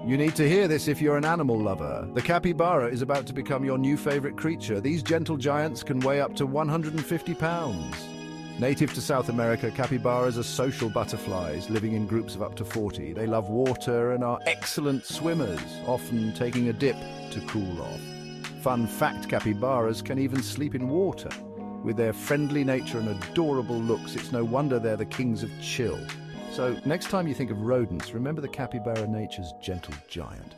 You need to hear this if you're an animal lover. The capybara is about to become your new favorite creature. These gentle giants can weigh up to 150 pounds. Native to South America, capybaras are social butterflies living in groups of up to 40. They love water and are excellent swimmers, often taking a dip to cool off. Fun fact, capybaras can even sleep in water. With their friendly nature and adorable looks, it's no wonder they're the kings of chill. So next time you think of rodents, remember the capybara, nature's gentle giant.